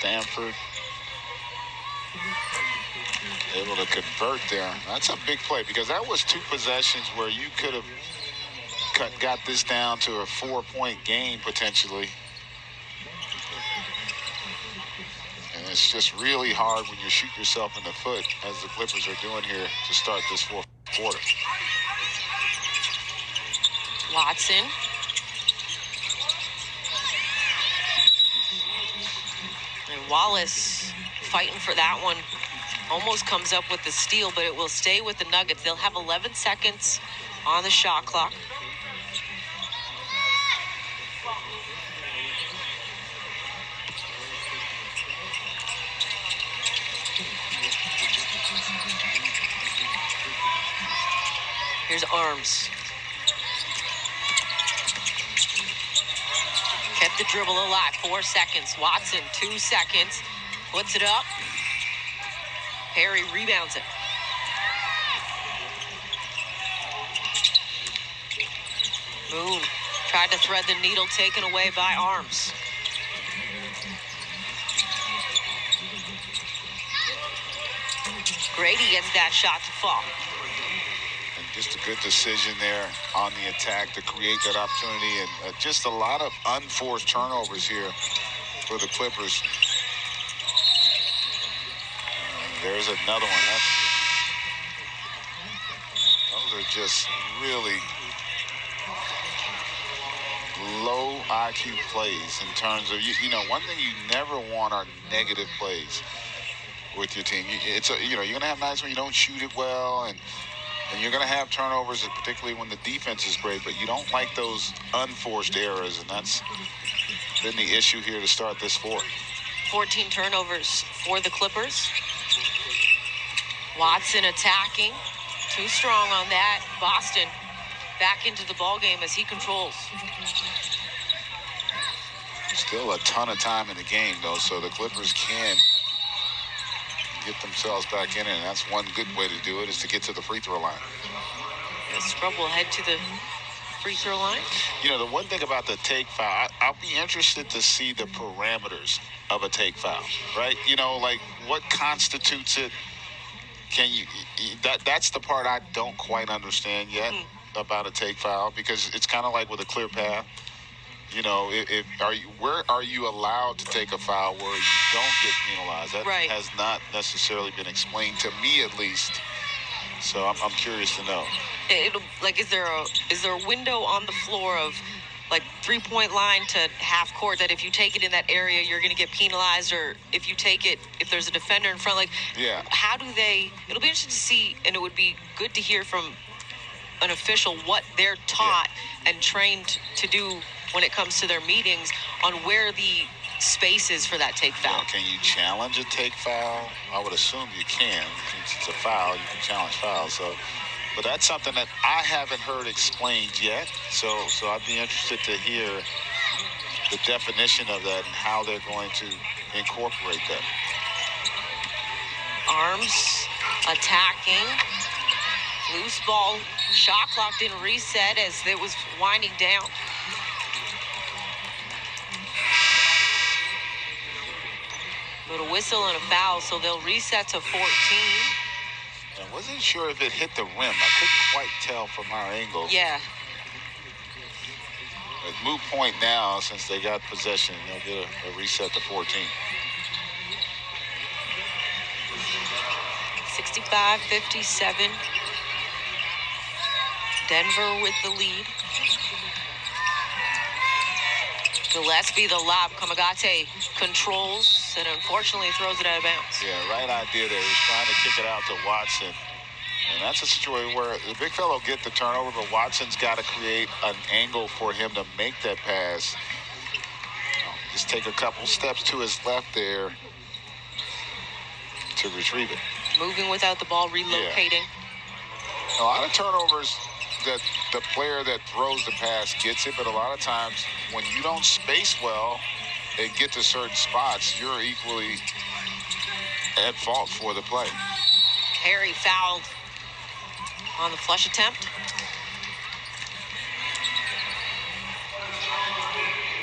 Stanford able to convert there. That's a big play because that was 2 possessions where you could have got this down to a 4-point game potentially. And it's just really hard when you shoot yourself in the foot, as the Clippers are doing here to start this 4th quarter. Watson. And Wallace fighting for that one. Almost comes up with the steal, but it will stay with the Nuggets. They'll have 11 seconds on the shot clock. Here's Arms. Kept the dribble alive. 4 seconds. Watson, 2 seconds. Puts it up. Perry rebounds it. Moon tried to thread the needle, taken away by Arms. Grady gets that shot to fall. And just a good decision there on the attack to create that opportunity, and just a lot of unforced turnovers here for the Clippers. There's another one. Those are just really low IQ plays in terms of, you know, one thing you never want are negative plays with your team. You're going to have nights when you don't shoot it well, and you're going to have turnovers, particularly when the defense is great, but you don't like those unforced errors, and that's been the issue here to start this 4th. 14 turnovers for the Clippers. Watson attacking. Too strong on that. Boston back into the ball game as he controls. Still a ton of time in the game, though, so the Clippers can get themselves back in it, and that's one good way to do it, is to get to the free throw line. Yeah, Scrub will head to the free throw line. You know, the one thing about the take foul, I'll be interested to see the parameters of a take foul, right? You know, like what constitutes it. That's the part I don't quite understand yet about a take foul, because it's kind of like with a clear path. You know, where are you allowed to take a foul where you don't get penalized? That has not necessarily been explained to me, at least. So I'm curious to know. Is there a window on the floor of like 3-point line to half court that if you take it in that area you're going to get penalized, or if you take it if there's a defender in front? How do they? It'll be interesting to see, and it would be good to hear from an official what they're taught and trained to do when it comes to their meetings on where the space is for that take foul. Can you challenge a take foul? I would assume you can. Since it's a foul, you can challenge fouls. But that's something that I haven't heard explained yet. So I'd be interested to hear the definition of that and how they're going to incorporate that. Arms attacking. Loose ball. Shot clock didn't reset as it was winding down. But a whistle and a foul, so they'll reset to 14. I wasn't sure if it hit the rim. I couldn't quite tell from our angle. Yeah. It's moot point now since they got possession. They'll get a reset to 14. 65-57. Denver with the lead. Gillespie, the lob. Kamagate controls and unfortunately throws it out of bounds. Yeah, right idea there. He's trying to kick it out to Watson. And that's a situation where the big fellow get the turnover, but Watson's got to create an angle for him to make that pass. Just take a couple steps to his left there to retrieve it. Moving without the ball, relocating. Yeah. A lot of turnovers that the player that throws the pass gets it, but a lot of times when you don't space well and get to certain spots, you're equally at fault for the play. Harry fouled on the flush attempt.